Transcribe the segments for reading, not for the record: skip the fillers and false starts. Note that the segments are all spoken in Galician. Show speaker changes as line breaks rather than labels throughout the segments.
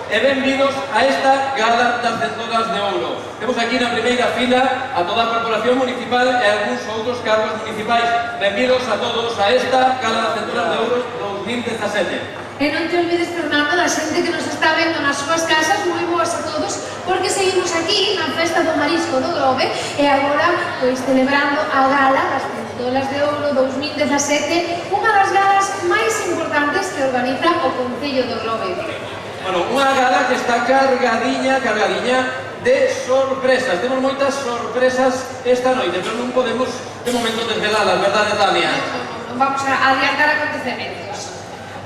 e benvidos a esta Gala das Centoras de Ouro. Temos aquí na primeira fila a toda a Corporación Municipal e algúns outros cargos municipais. Benvidos a todos a esta Gala das Centoras de Ouro 2017.
E non te olvides, Fernando, da xente que nos está vendo nas súas casas, moi boas a todos, porque seguimos aquí na Festa do Marisco do Grove e agora, pois, celebrando a Gala das Centoras de Ouro 2017, unha das galas máis importantes que organiza o Concello do Grove.
Bueno, unha gala que está cargadiña de sorpresas. Temos moitas sorpresas esta noite, pero non podemos de momento desvelalas, verdade, Tania?
Non vamos a adiantar acontecementos.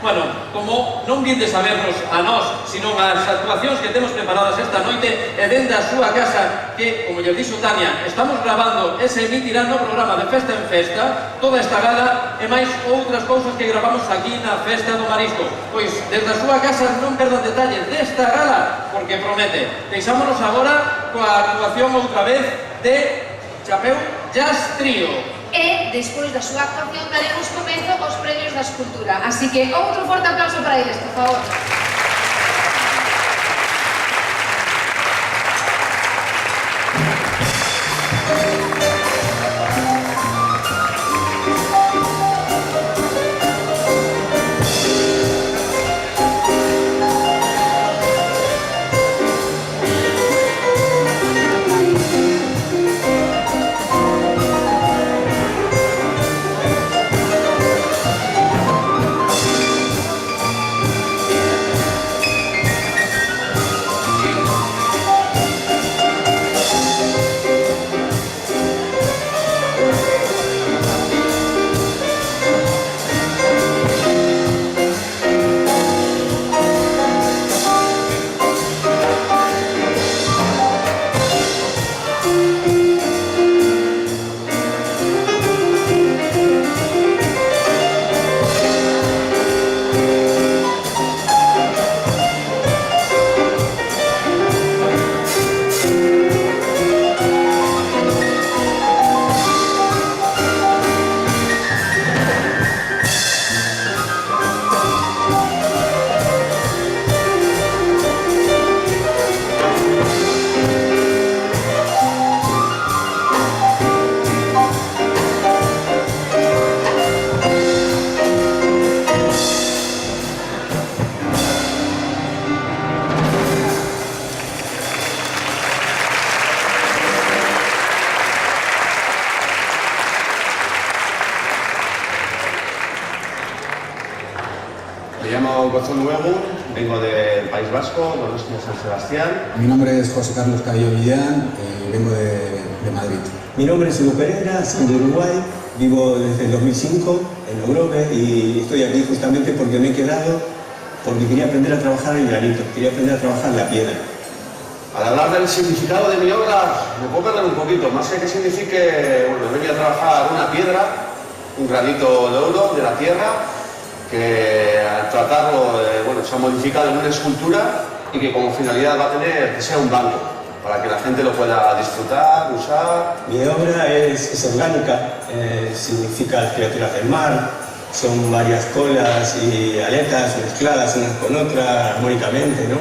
Bueno, como non vindes a vernos a nós, sino as actuacións que temos preparadas esta noite e dende a súa casa, que, como lle dixo Tania, estamos grabando e se emitirá no programa de Festa en Festa, toda esta gala e máis outras cousas que gravamos aquí na Festa do Marisco. Pois, desde a súa casa non perdan detalles desta gala, porque promete. Deixámonos agora coa actuación outra vez de Chapeu Jazz Trío.
E, despois da súa actuación, daremos comezo aos premios da escultura. Así que, outro forte aplauso para eles, por favor.
Me llamo Gozo Nuevo, vengo del País Vasco, Donostia San Sebastián.
Mi nombre es José Carlos Cabello Millán y vengo de Madrid.
Mi nombre es Hugo Pereira, soy de Uruguay, vivo desde el 2005 en Ogrove y estoy aquí justamente porque me he quedado, porque quería aprender a trabajar el granito, quería aprender a trabajar la piedra.
Al hablar del significado de mi obra, me puedo perder un poquito, más que signifique, bueno, he venido a trabajar una piedra, un granito de oro de la tierra, que al tratarlo, bueno, se ha modificado en una escultura y que como finalidad va a tener que sea un banco, para que la gente lo pueda disfrutar, usar.
Mi obra es orgánica, significa las criaturas del mar, son varias colas y aletas mezcladas unas con otras armónicamente, ¿no?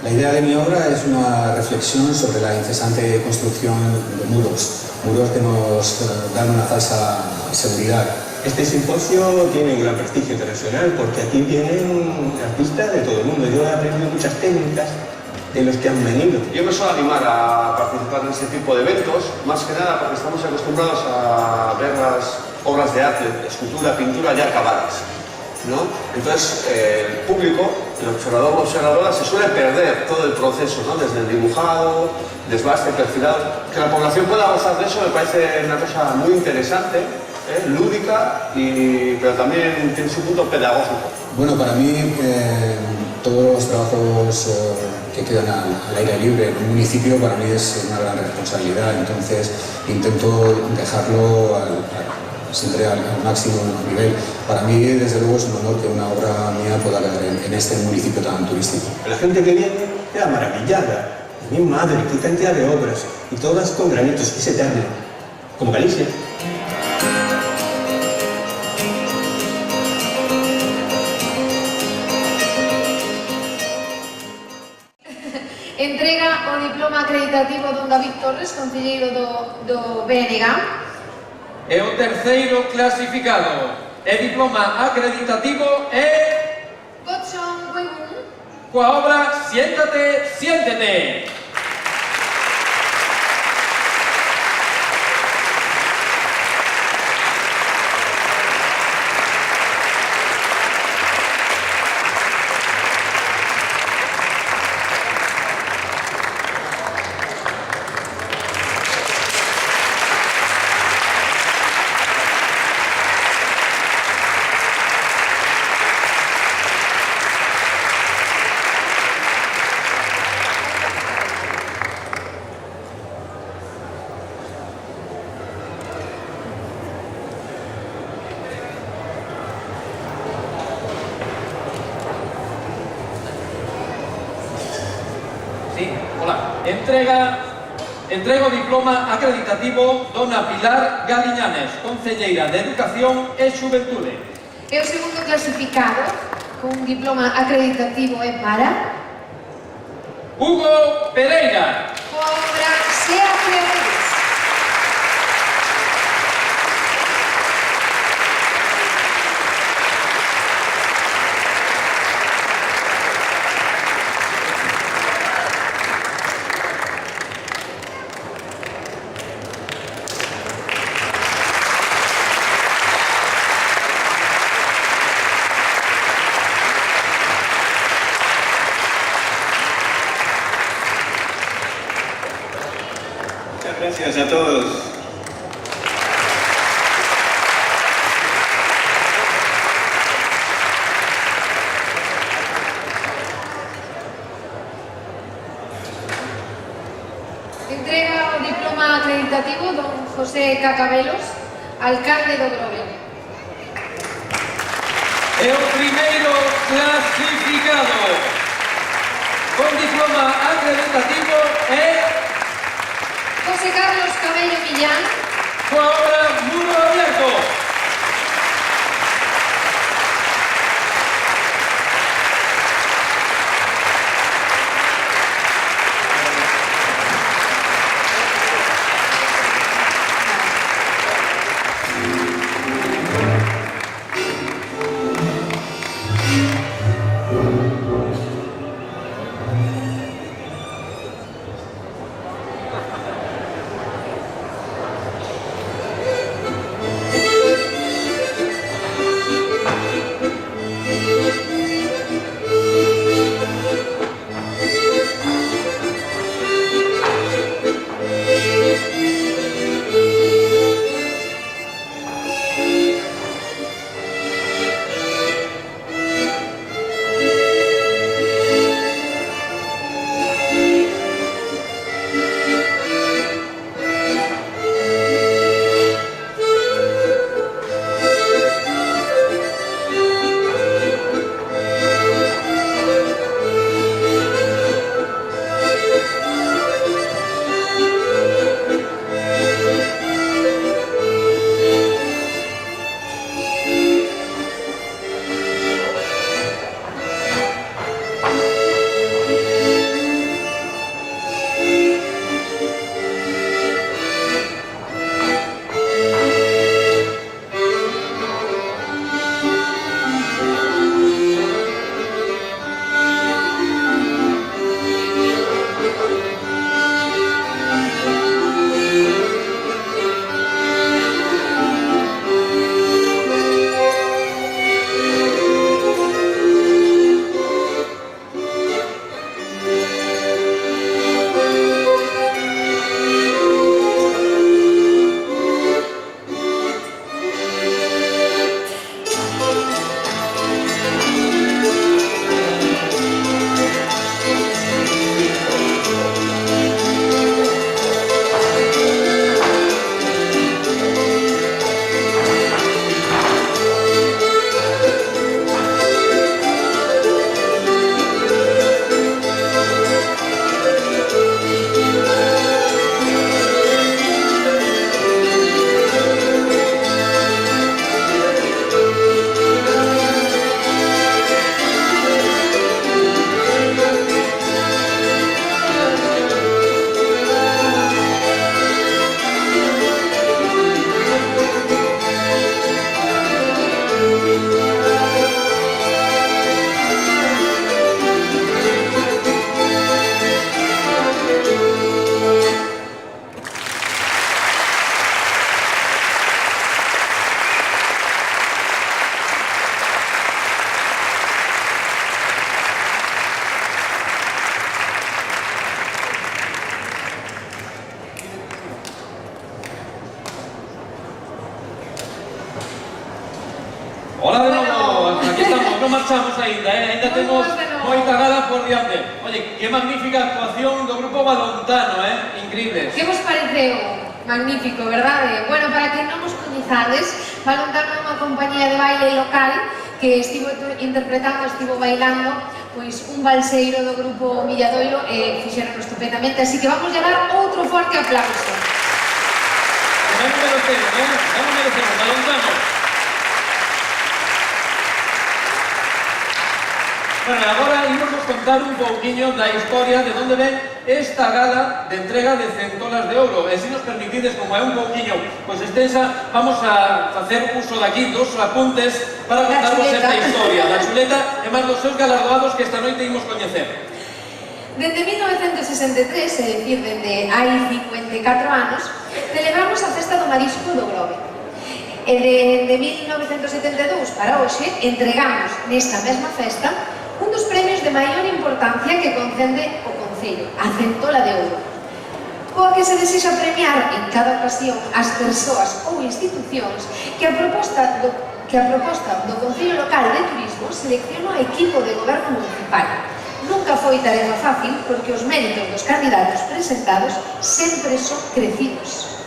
La idea de mi obra es una reflexión sobre la incesante construcción de muros que nos dan una falsa seguridad.
Este simposio tiene un gran prestigio internacional porque aquí vienen artistas de todo el mundo. Yo he aprendido muchas técnicas de los que han venido.
Yo me suelo animar a participar en ese tipo de eventos, más que nada porque estamos acostumbrados a ver las obras de arte, escultura, pintura ya acabadas, ¿no? Entonces el público, el observador o observadora se suele perder todo el proceso, ¿no? Desde el dibujado, desbaste, perfilado. Que la población pueda gozar de eso me parece una cosa muy interesante, lúdica, pero también tiene su punto pedagógico.
Bueno, para mí todos los trabajos que quedan al aire libre en un municipio para mí es una gran responsabilidad, entonces intento dejarlo siempre al máximo nivel. Para mí, desde luego, es un honor que una obra mía pueda quedar en este municipio tan turístico.
La gente que viene queda maravillada. Mi madre, qué cantidad de obras, y todas con granitos, es eterno, como Galicia.
diploma acreditativo don David Torres, concelleiro do BNG.
E o terceiro clasificado e diploma acreditativo é
Godson Weibun,
coa obra Siéntate, Siéntete. Sí, hola. Entrega o diploma acreditativo dona Pilar Galiñanes, concelleira de Educación e Xuventude.
e o segundo clasificado con un diploma acreditativo é para
Hugo Pereira.
coa obra Se Atrevedes.
Muchas gracias a todos.
Entrega o diploma acreditativo don José Cacabelos, alcalde do Grove.
E o primeiro clasificado con diploma acreditativo é
José Carlos Cabello Millán,
coa obra Muro Abierto. non marchamos aínda, aínda temos moita gala por diante. Oye, que magnífica actuación do grupo Balontano, increíbles.
Que vos pareceu? Magnífico, verdade? Bueno, para que non os coñezades, Balontano é unha compañía de baile local que estivo interpretando, estivo bailando pois un balseiro do grupo Milladoiro e fixeron estupendamente, así que vamos a dar outro forte aplauso.
Non merecemos, Balontano. Bueno, agora ímonos contar un pouquiño da historia de onde ven esta gala de entrega de centolas de ouro. E se nos permitides, como é un pouquiño pois extensa, vamos a facer uso daqui dos apuntes para contarvos esta historia da chuleta e máis dos seus galardoados que esta noite imos coñecer.
Dende 1963, é dicir, dende hai 54 anos, celebramos a Festa do Marisco do Grove. E de 1972 para hoxe entregamos nesta mesma festa un dos premios de maior importancia que concede o Concello, a Centola de Ouro, coa que se desexa premiar en cada ocasión as persoas ou institucións que a proposta do Concello Local de Turismo selecciona o equipo de goberno municipal. Nunca foi tarefa fácil porque os méritos dos candidatos presentados sempre son crecidos.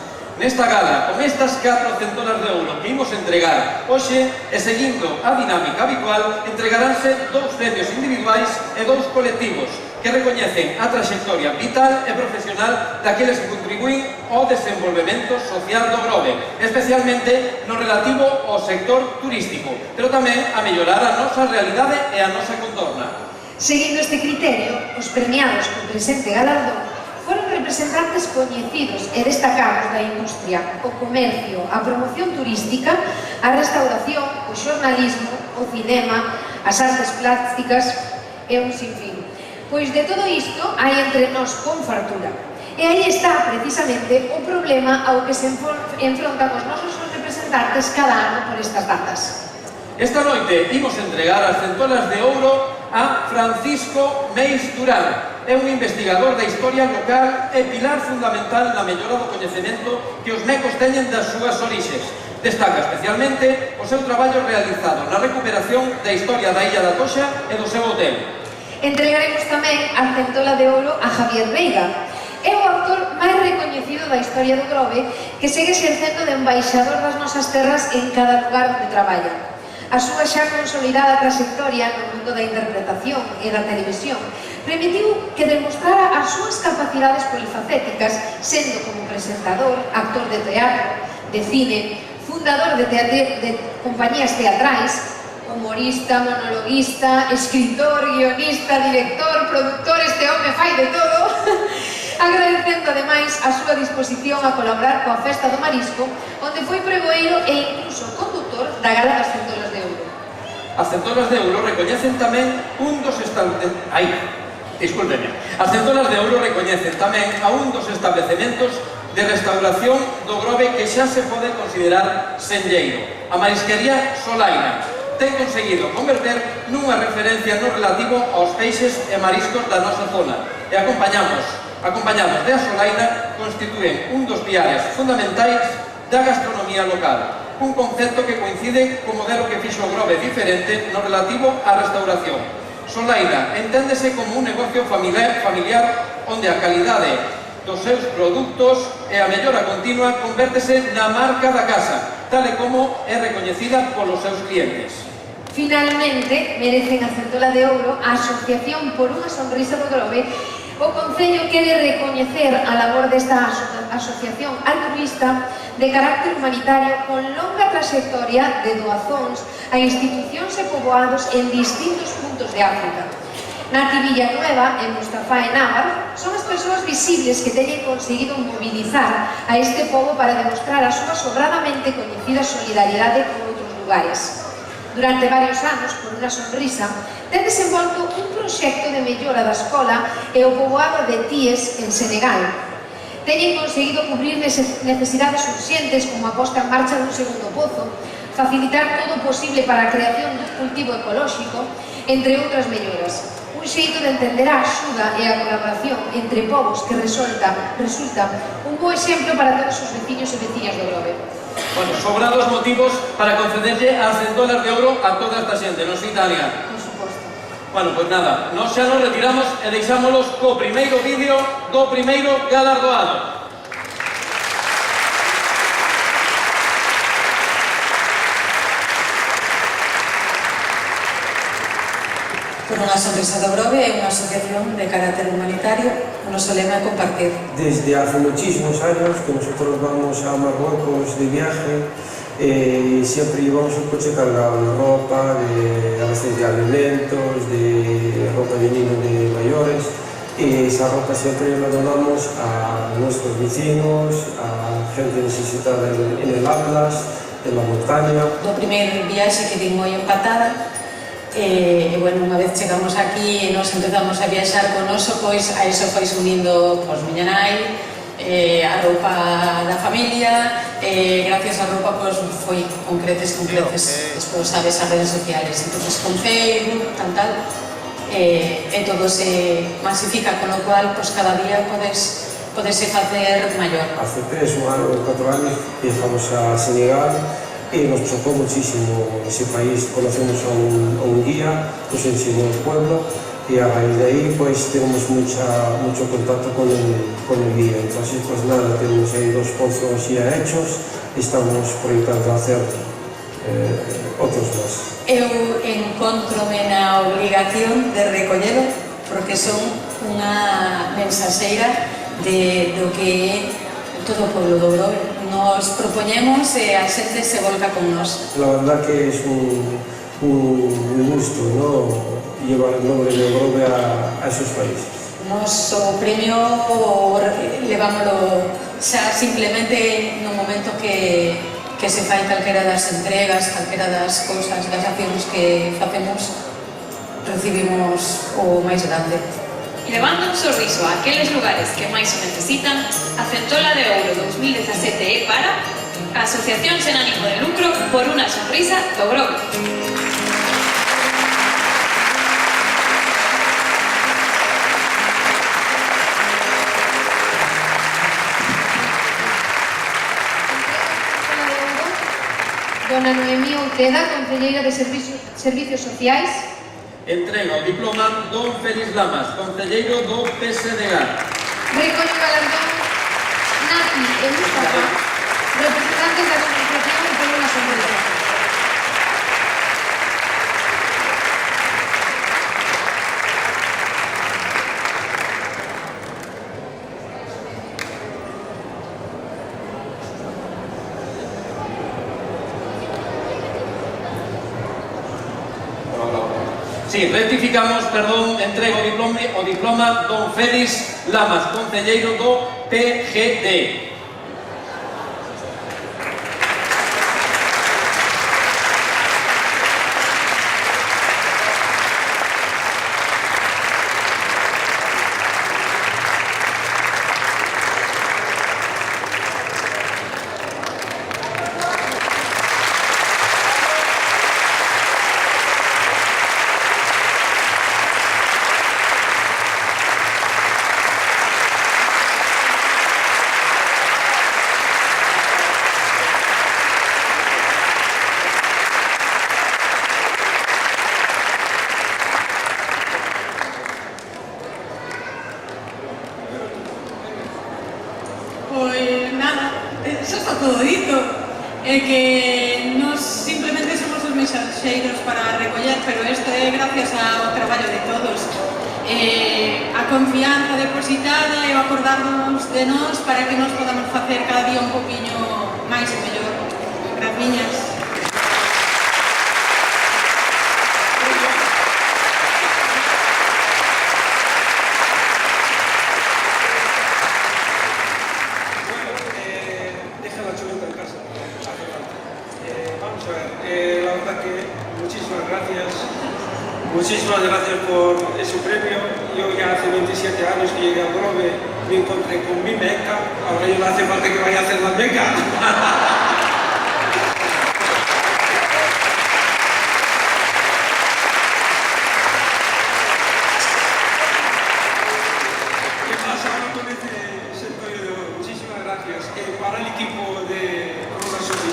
Nesta gala, con estas 4 centolas de ouro que imos entregar hoxe e seguindo a dinámica habitual, entregaránse 2 premios individuais e 2 colectivos que recoñecen a traxectoria vital e profesional daqueles que contribúen ao desenvolvemento social do Grove, especialmente no relativo ao sector turístico, pero tamén a mellorar a nosa realidade e a nosa contorna.
Seguindo este criterio, os premiados co presente galardón foron representantes coñecidos e destacados da industria, o comercio, a promoción turística, a restauración, o xornalismo, o cinema, as artes plásticas e un sinfín. Pois de todo isto hai entre nós con fartura. E aí está precisamente o problema ao que se enfrontan os nosos representantes cada ano por estas datas.
Esta noite imos entregar as centolas de ouro a Francisco Meis Durán. É un investigador da historia local e pilar fundamental na mellora do coñecemento que os mecos teñen das súas orixes. Destaca especialmente o seu traballo realizado na recuperación da historia da Illa da Toxa e do seu hotel.
Entregaremos tamén a centola de ouro a Javier Veiga. É o actor máis recoñecido da historia do Grove que segue exercendo de embaixador das nosas terras en cada lugar onde traballa. A súa xa consolidada trayectoria no mundo da interpretación e da televisión permitiu que demostrara as súas capacidades polifacéticas, sendo como presentador, actor de teatro, de cine, fundador de compañías teatrais, humorista, monologuista, escritor, guionista, director, productor, este home fai de todo, agradecendo ademais a súa disposición a colaborar coa Festa do Marisco, onde foi pregoeiro e incluso condutor da Gala das Centolas de Ouro.
As centolas de ouro recoñecen tamén un dos establecementos... As centolas de ouro recoñecen tamén a un dos establecementos de restauración do Grove que xa se pode considerar senlleiro, a Marisquería Solaina. Ten conseguido converter nunha referencia no relativo aos peixes e mariscos da nosa zona e acompañados de a Solaina, constitúen un dos piares fundamentais da gastronomía local, un concepto que coincide co modelo que fixo o Grove diferente no relativo á restauración. Solaina enténdese como un negocio familiar onde a calidade dos seus produtos e a mellora continua convértese na marca da casa, tal e como é recoñecida polos seus clientes.
Finalmente, merecen a centola de ouro a Asociación por unha Sonrisa do Grove. O Concello quere recoñecer a labor desta asociación altruista de carácter humanitario con longa trayectoria de doazóns a institucións e poboados en distintos puntos de África. Nati Villanueva e Mustafa Enávar son as persoas visibles que teñen conseguido mobilizar a este pobo para demostrar a súa sobradamente coñecida solidaridade con outros lugares. Durante varios anos, por unha sonrisa, ten desenvolto un proxecto de mellora da escola e o poboado de Tíes en Senegal. Teñen conseguido cubrir necesidades urxentes como a posta en marcha dun segundo pozo, facilitar todo o posible para a creación dun cultivo ecolóxico, entre outras melloras. Un xeito de entender a axuda e a colaboración entre povos que resulta un bo exemplo para todos os veciños e veciñas do Grove.
Bueno, sobrados motivos para concederlle as $100 de ouro a toda esta xente, non sei, Tania?
Por suposto.
Bueno, pois nada, nós xa nos retiramos e deixámolos co primeiro vídeo do primeiro galardoado.
Por unha sonrisa do Grove é unha asociación de carácter humanitario, o noso lema é compartir.
Desde hace muchísimos años que nosotros vamos a Marruecos de viaje, siempre llevamos un coche cargado de ropa, a veces de alimentos, de ropa de niños, de mayores, y esa ropa siempre la donamos a nuestros vecinos, a gente necesitada en el Atlas, en la montaña.
Do primeiro viaxe que di moi empatada, bueno, unha vez chegamos aquí e nos empezamos a viaxar con oso, pois a iso foi unindo pois, miña nai, a roupa da familia, gracias á roupa pois, foi con creces, despois sabes as redes sociales, entonces con Facebook, tal, e todo se masifica, con lo cual pois, cada día podese facer maior.
Hace 3 o 4 años viajamos a Senegal y nos chocó muchísimo ese país. Conocemos a un guía, nos enseñó el pueblo y a raíz de ahí pues tenemos mucho contacto con el guía. Entonces pues nada, tenemos ahí 2 pozos ya hechos y estamos proyectando hacer otros más.
Eu encontrome na obligación de recollelo porque son unha mensaxeira do que é todo o pueblo do Grove. Nos propoñemos e a xente se volca con nós.
La verdad que es un gusto, ¿no? Llevar el nombre de Grove a esos países.
Noso premio levámoslo xa simplemente no momento que se fai calquera das entregas, calquera das cousas, das accións que facemos, recibimos o máis grande.
Levando un sorriso a aqueles lugares que máis o necesitan, a Centola de Ouro 2017 é para a Asociación sen ánimo de lucro por unha sonrisa do Grove.
Dona Noemí Outeda, concelleira de Servicios Sociais.
Entrega o diploma don Félix Lamas, concelleiro do PSDG.
Recolle o galardón Nati e Mustafa, representantes da Asociación por unha sonrisa.
Sí, rectificamos, perdón, entrego o diploma don Félix Lamas, concelleiro do PGD.
Pois nada, xa está todo dito. É que nós simplemente somos os mensaxeiros para recoller, pero isto é gracias ao traballo de todos. A confianza depositada e o acordarnos de nós para que nós podamos facer cada día un poquinho máis e mellor. Graciñas.
Muchísimas gracias por ese premio. Yo ya hace 27 años que llegué a Grove, me encontré con mi meca. Ahora ya no hace falta que vaya a hacer la meca. ¿Qué pasa ahora con ese premio de oro? Muchísimas gracias. Para el equipo de Rosa Social.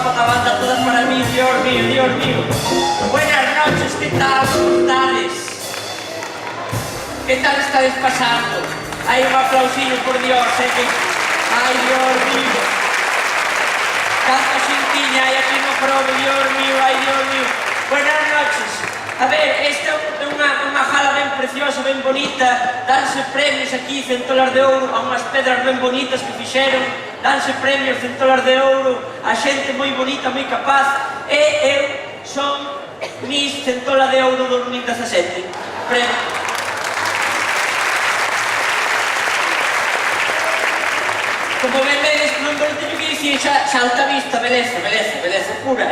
con la banda toda para mí, Dios mío, Dios mío. Buenas noches, ¿qué tal? ¿Cómo estás? ¿Qué tal estáis pasando? Hay un aplausillo, por Dios, que... Ay, Dios mío. Tanta xintiña hai aquí no probo, Dios mío, ai, Dios mío. Buenas noches. A ver, esta é unha jala ben preciosa, ben bonita. Danse premios aquí, centolas de ouro, a unhas pedras ben bonitas que fixeron. Danse premios, centolas de ouro, a xente moi bonita, moi capaz. E eu son Miss Centola de Ouro 2017. Premio. Como ben vedes, non vos teño que dicir xa alta vista, beleza, beleza, beleza pura,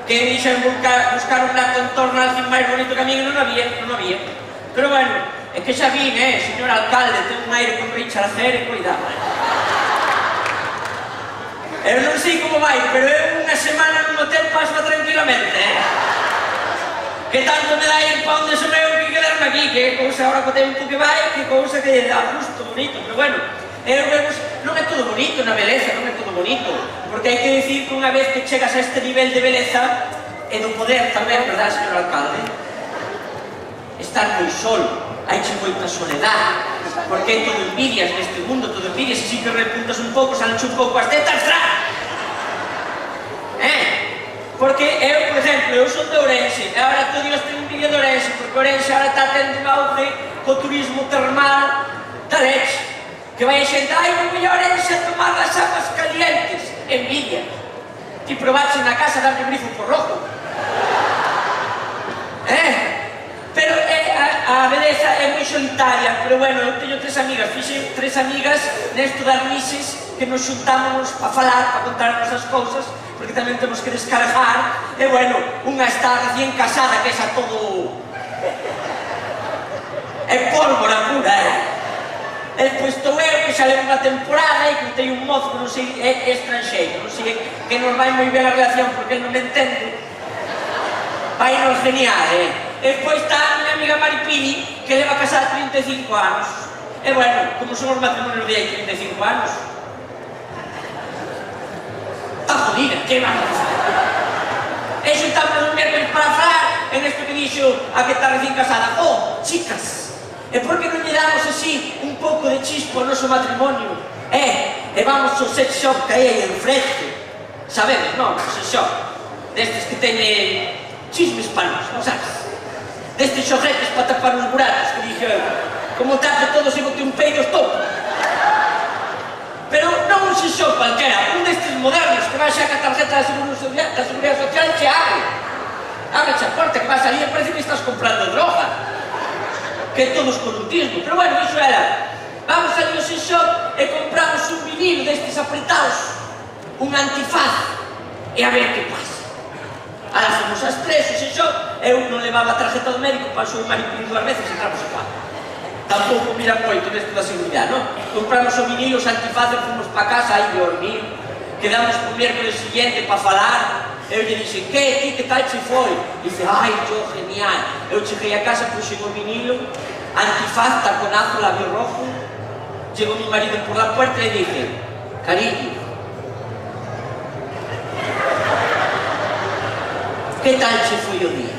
que dixen buscar un acto en torno a alguén máis bonito que a mí, non había. Pero bueno, é que xa vin, señor alcalde, ten un aire con Richard Gere, cuidado. Eu non sei como vai, pero eu unha semana nun hotel paso tranquilamente, Que tanto me dá ir pa onde son eu que quedarme aquí, que cousa agora co tempo que vai, que cousa que dá justo bonito, pero bueno, non é todo bonito na beleza, non é todo bonito, porque hai que dicir que unha vez que chegas a este nivel de beleza e do poder tamén, verdad, señor alcalde? Estar moi solo, haiche moita soledade, porque é todo envidias neste mundo, todo envidias, e si que repuntas un pouco, salenche un pouco as tetas, ¡tras! Porque eu, por exemplo, eu son de Ourense, e agora todo Dios ten envidia de Ourense, porque Ourense agora está tendo un auge co turismo termal da leche. Que vai a xente, ai, non mellor Ourense a tomar as aguas calientes. Envidia. Ti probaxe na casa darlle grifo por rojo. Pero a beleza é moi solitaria, pero bueno, eu teño tres amigas, fixe tres amigas nesto das mises que nos xuntámonos para falar, para contarnos as cousas, porque tamén temos que descargar, e bueno, unha está recién casada, que xa todo... é pólvora pura, Despois estou eu, que xa levo unha temporada e que teño un mozo que non sei, é estranxeiro, non sei, que nos vai moi ben a relación porque ele non me entende. Vai nos genial, Despois está a minha amiga Maripini, que leva casada 35 anos. E bueno, como son os matrimonios de aí 35 anos, está jodida, que vamos a fazer? E xuntamos un miércoles para falar en isto que dixo a que está recién casada. Oh, chicas, e por que non lle damos así un pouco de chispo ao noso matrimonio? E vamos ao sex shop que hai aí enfrente. Sabedes, non? O sex shop. Destes que teñen chismes panos, non sabes? Destes xoguetes para tapar os buratos, que dixo eu. Como tape todo se bote un peido estopo. Pero non un sex shop cualquera, un destes modernos que vai xa ca tarjeta da Seguridade Social e che abre. Abre a porta que vas ali e parece que estás comprando droga. Que é todo escoluntismo, pero bueno, iso era. Vamos ali ao sex shop e compramos un vinilo destes apretados, un antifaz, e a ver que pasa. Ahora fomos as tres, o sex shop, eu non levaba a tarjeta do médico, pasou o Maripín 2 veces e entramos a cuatro. Tampouco miran moito neste da seguridade, non? Compramos o vinilo, os antifaces, fomos pa casa, ai, Dios mío, quedamos o miércoles siguiente pa falar. Eu lle dixen, que tal che foi? Dice, ai, yo, genial. Eu cheguei a casa, puxen o vinilo, antifaz, taconazo, labio rojo. Chegou mi marido por la puerta e dije, cariño, que tal che foi o día?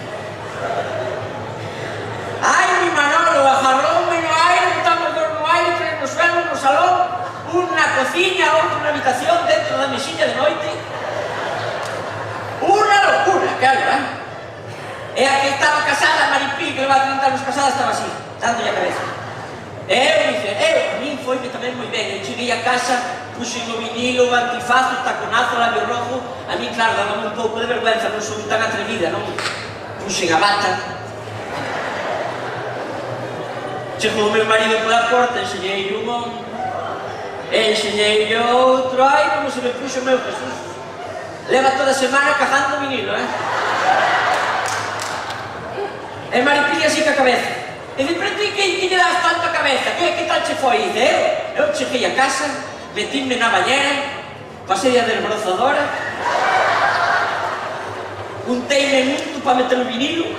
Ai, mi Manolo, agarroume no aire, estamos dos no aire, tres no suelo, no salón, un na cociña, outro na habitación, dentro da mesilla de noite. Unha locura, claro, E a que estaba casada, Maripí, que leva 30 anos casada, estaba así, dándolle a cabeza. E a min foi tamén moi ben. Eu cheguei a casa, puxen o vinilo, o antifaz, o taconazo, o labio rojo. A min, claro, daba un pouco de vergüenza, non son tan atrevida, non? Puxen a bata. Chegou o meu marido pola porta, enseñei un ombro, enseñei outro, ai, como se me puxo o meu Jesús. Leva toda a semana cazando o vinilo, E Maripí así ca cabeza. E dice, pero ti que lle das tanto a cabeza? Que tal che foi? Dice, eu cheguei a casa, metíme na bañera, pasei a desbrozadora, unteime unto para meter o vinilo,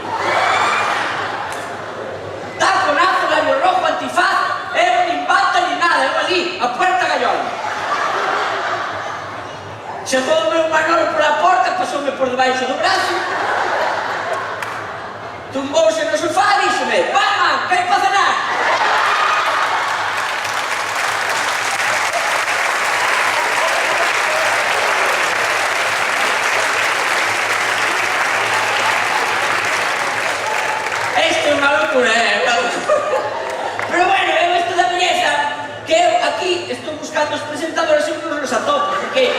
taconazo, labio rojo, antifaz, nin bata ni nada, eu ali, a puerta gallola. chegou o meu Manolo pola porta, pasoume por debaixo do brazo, tumbouse no sofá e díxome: "Vamos, que hai para cenar?" Isto é unha locura, Pero bueno, eu isto da belleza, que eu aquí estou buscando os presentadores e non os atopo, porque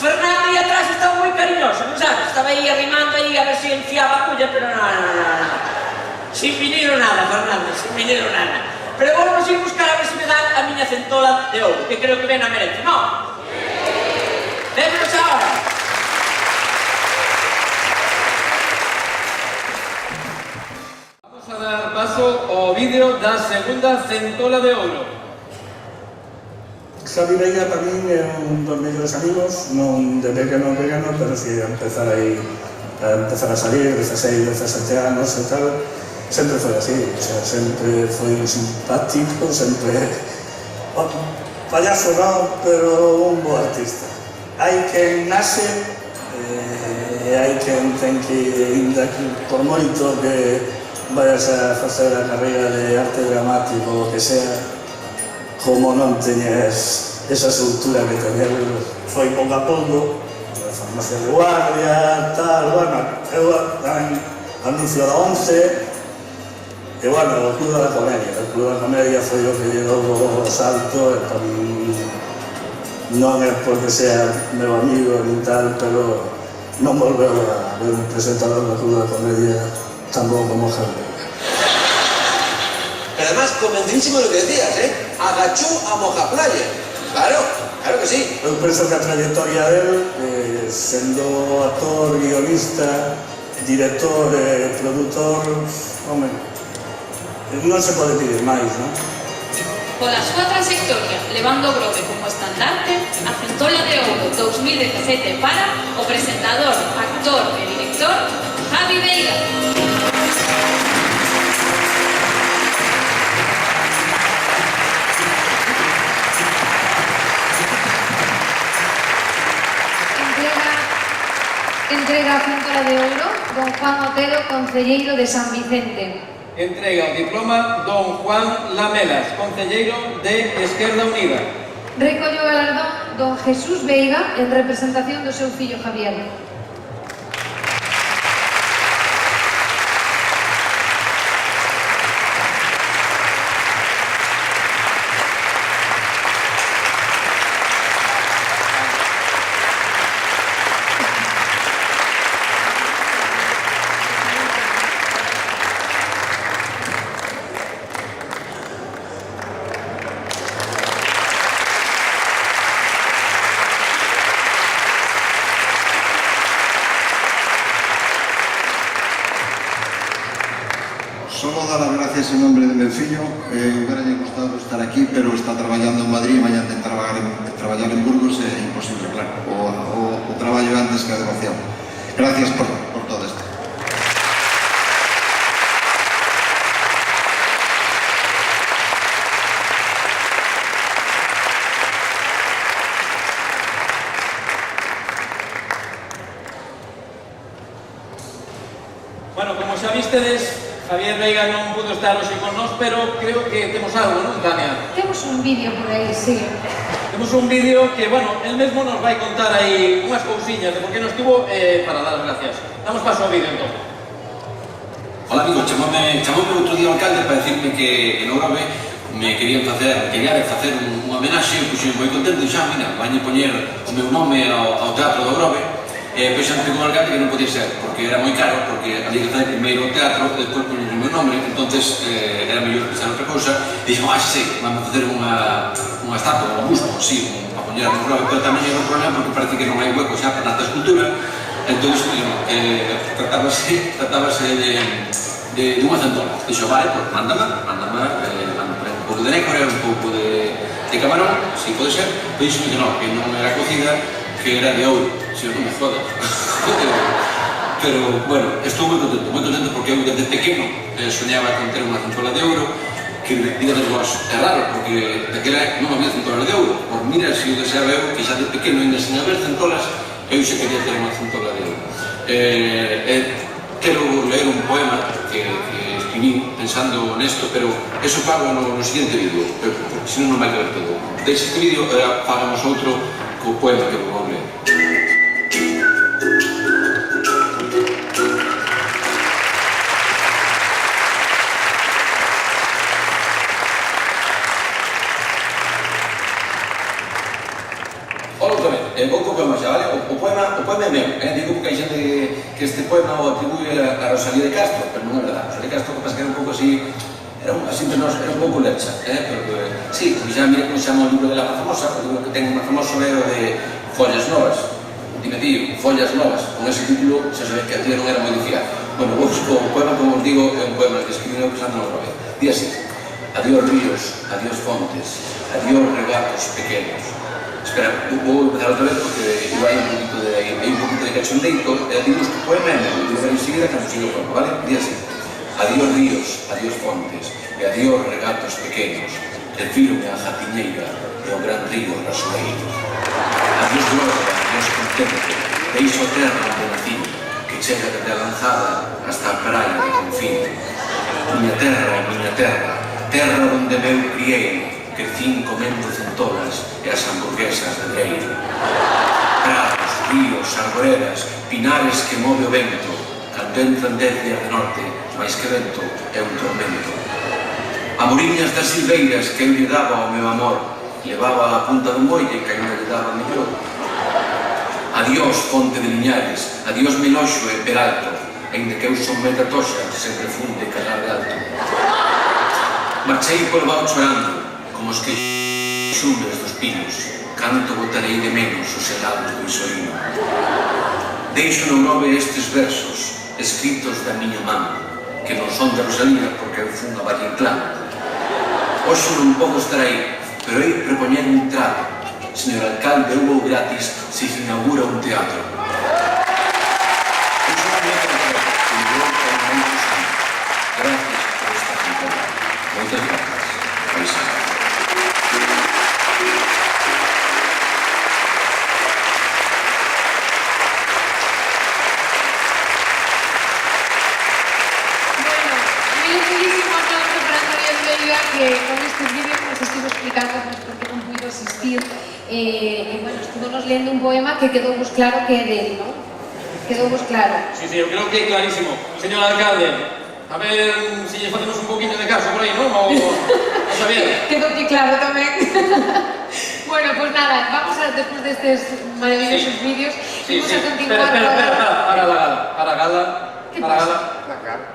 Fernando aí atrás estaba moi cariñoso, non sabes? Estaba aí arrimando aí a ver se enfiaba a culla, pero non. Sin vinilo nada, Fernando, sin vinilo nada. Pero vamos a ir buscar a ver se me dan a miña centola de ouro, que creo que ven a merece, non? Vémonos agora.
Vamos a dar paso ao vídeo da segunda centola de ouro.
Xavi Veiga para min é un dos mellores amigos, non de pequeno, pero si a empezar a salir, 16, 17 anos e tal, sempre foi así, o sea, sempre foi simpático, sempre payaso non, pero un bo artista. Hai quen nace e hai quen ten que, inda que por moito que vayas a facer a carreira de arte dramático o que sea, como non teñes esa soltura que teñer, foi pouco a pouco, a farmacia de guardia, tal, bueno, eu tamén anuncio da 11, e bueno, o Club da Comedia foi o que lle dou o salto, e para mí non é porque sea meu amigo ni tal, pero non volveu a ver un presentador do Club da Comedia tampouco como Javier.
Pero además, convencidísimo de lo que decías, agachó a Mojaplaya. Claro, claro que sí.
Eu penso que a trayectoria del, sendo actor, guionista, director e produtor, home, non se pode pedir máis, non?
Pola súa trayectoria, levando o Grove como estandarte, a Centola de Ouro 2017 para o presentador, actor e director Javi Veiga.
Entrega a Centola de Ouro don Juan Otero, concelleiro de San Vicente.
Entrega o diploma don Juan Lamelas, concelleiro de Esquerda Unida.
Recolle o galardón don Jesús Veiga en representación do seu fillo Javier.
Solo dar las gracias en nombre de mi fillo. Hubiera gustado estar aquí, pero está trabajando en Madrid, mañana de trabajar en Burgos es imposible, claro. O trabajo antes que a devoción. Gracias por todo esto.
Bueno, como xa vistedes, Javier Veiga non pudo estar hoxe con nós, pero creo que temos algo, non, Tania?
Temos un vídeo por aí, sí.
Temos un vídeo que, bueno, él mesmo nos vai contar aí unhas cousiñas de por que non estivo para dar as gracias. Damos paso ao vídeo, entón.
Hola, amigo, chamoume outro día o alcalde para decirme que no Grove me querían facer unha homenaxe, e puxen moi contento, e xa, mira, vañe poñer o meu nome ao Teatro do Grove. Pois xa me pegou o alcalde que non podía ser, porque era moi caro, porque había que fazer primeiro o teatro, despois poñer o meu nome, entonces era mellor pensar outra cousa, e dixen, xa sei, vamos facer unha estatua, un busto, así, para poñer no Grove, pero tamén era un problema porque parece que non hai hueco xa para tanta escultura, entón, tratábase de unha centola. Dixo, vale, pues mándame un pouco de nécora, un pouco de camarón, si pode ser, pero dixo que non era cocida, que era de ouro, si non me jodas. Pero, bueno, estou moi contento porque eu desde pequeno soñaba con ter unha centola de ouro que digades vos, é raro, porque daquela non había centolas de ouro. Por mira, se o deseaba eu, que xa de pequeno, ainda sin haber centolas, eu xa quería ter unha centola de ouro. Quero ler un poema que escribí pensando nesto, pero eso pago no siguiente vídeo, porque senón non vai caber todo. Deixe este vídeo e fagamos outro co poema que vou ler. Vou co poema xa, vale? O poema é meu, digo porque hai xente que este poema o atribúe a Rosalía de Castro, pero non é verdade. Rosalía de Castro, que pasa que era un pouco así, era un pouco lecha, pero sí, porque xa mira como se chama o libro dela máis famosa, o libro que ten máis famoso é o de Follas Novas. Dime tío, Follas Novas, con ese título xa sabes que a tía non era moi de fiar. Bueno, vou o poema, como os digo, é un poema que escribí pensando no Robert. Dí así: adiós ríos, adiós fontes, adiós regatos pequenos. Espera, vou empezar outra vez porque hai un poquito de cachondeito, digo que o poema é meu, digo enseguida que non sigo o poema, vale? Dí así: adiós ríos, adiós fontes, e adiós regatos pequenos, refírome á jatiñeira e ao gran río rasoeiro. Adiós gloria, adiós contento, deixo a terra onde nací, que chega desde a lanzada hasta a praia de confín. Miña terra, terra onde meu criei, crecín comendo centolas e as hamburguesas de Dreiro. Prados, ríos, arboredas, pinares que move o vento, cando entran 10 días de norte, máis que vento é un tormento. Amoriñas das silveiras que eu lle daba ao meu amor, levaba a punta do molle que ainda lle daba mellor. Adiós, fonte de Liñares, adiós, Meloxo e Peralto, ainda que eu son metatoxa, sempre fun de calar de alto. Marchei polo vao chorando, como os que xumbres dos pinos, canto botarei de menos os helados do Isorino. Deixo no nove estes versos, escritos da miña man, que non son de Rosalía porque eu fun a Valle Inclán. Oxo non podo estar aí, pero hei prepoñer un trato. Señor alcalde, eu vou gratis se se inaugura un teatro. Gracias por esta temporada. Moitas gracias.
Que con estes vídeos nos estivo explicando porque non puido asistir e, bueno, estuvo nos lendo un poema que quedou vos claro que é dele, non? Quedou vos claro.
Sí, eu creo que é clarísimo. Señor alcalde, a ver se lle facemos un poquinho de caso por aí, non? O Xavier.
Quedou que claro tamén. Bueno, pues nada, vamos a, despois destes maravillosos vídeos, vamos a continuar...
Espera, para gala,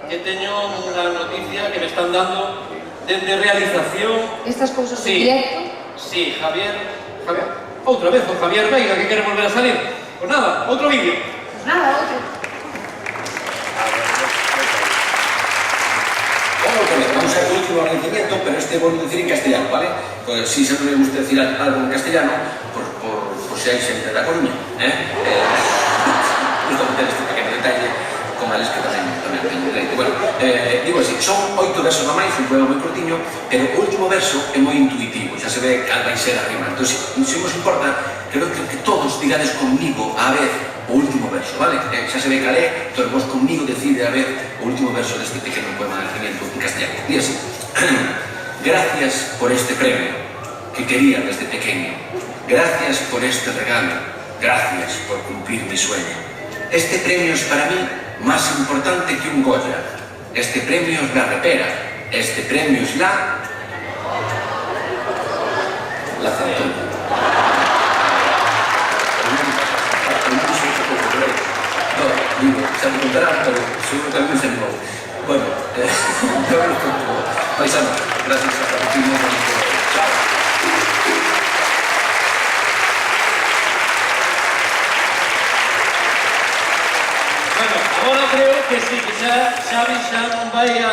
que teño unha noticia que me están dando dende realización...
Estas cousas en directo.
Sí, Javier... Outra vez, o Javier Veiga, que quere volver a salir. Pues nada, outro vídeo.
Pues nada, outro.
Vamos a ver o último agradecimiento, pero este vou dicir en castellano, ¿vale? Pues si se non me gusta decir algo en castellano, por se hai xente da Coruña, gusta meter este pequeno detalle con eles que tamén teño dereito. Bueno, digo así, son 8 versos a máis, un poema moi cortiño, pero o último verso é moi intuitivo, xa se ve cal vai ser a rima. Entón, se vos importa, creo que todos digades conmigo a vez o último verso, vale? Xa se ve cal é, entón vos conmigo decide a vez o último verso deste pequeno poema de agradecimiento en castellano. Di así: gracias por este premio que quería desde pequeño. Gracias por este regalo. Gracias por cumplir mi sueño. Este premio es para mí más importante que un Goya. Este premio es la repera. Este premio es la centolla. No, digo, se me contarán, pero seguro que a mí se me va. Bueno, paisano, gracias a ti. Chao.
Agora creo que sí, que Xavi xa non vai a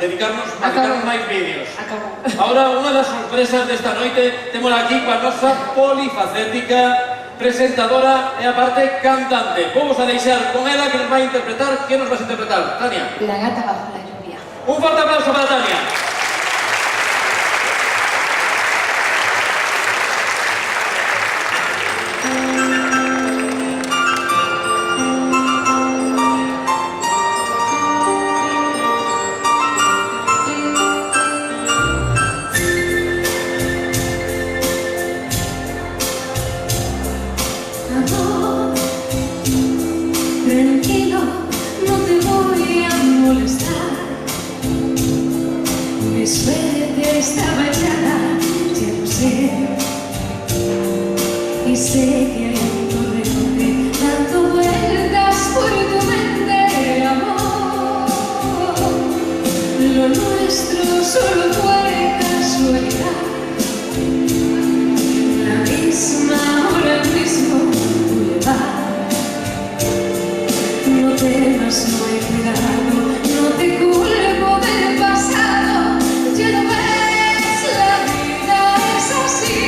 dedicarnos a dedicar máis vídeos. Agora, unha das sorpresas desta noite, témola aquí coa nosa polifacética presentadora e a parte cantante. Vamos a deixar con ela que nos vai interpretar. Que nos vas a interpretar, Tania?
La gata bajo la lluvia.
Un forte aplauso para Tania.
y sé que hay un torrente dando vueltas por tu mente, amor. Lo nuestro solo fue casualidad. La misma hora, el mismo boulevard. No temas, no he cuidado, no te culpo del pasado. Ya no ves, la vida es así.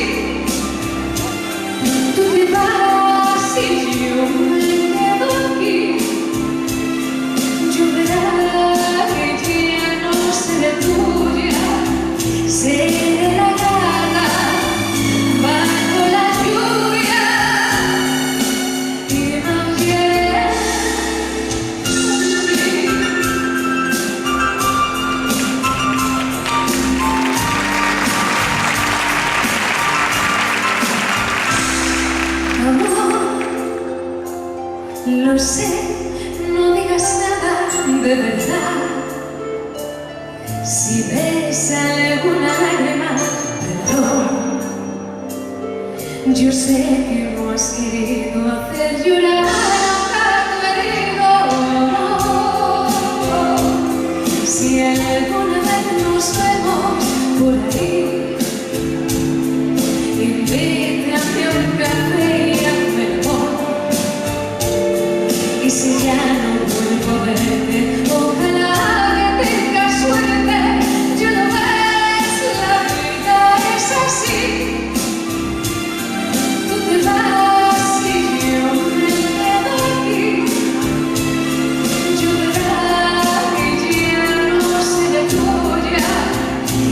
Tú te vas y yo me quedo aquí. Lloverá que ya no seré tuya, seré la gata bajo la lluvia y maullaré. Amor, lo sé, no digas nada de verdad. Si ves alguna lágrima, perdón. Yo sé que no has querido hacer llorar a tu herido amor. Si alguna vez nos vemos por ahí, invítame a un café y hazme el amor. Y si ya no vuelvo a verte, ojalá que tengas suerte. Ya no ves, la vida es así. Tú te vas y yo me quedo aquí. Lloverá que ya no seré tuya,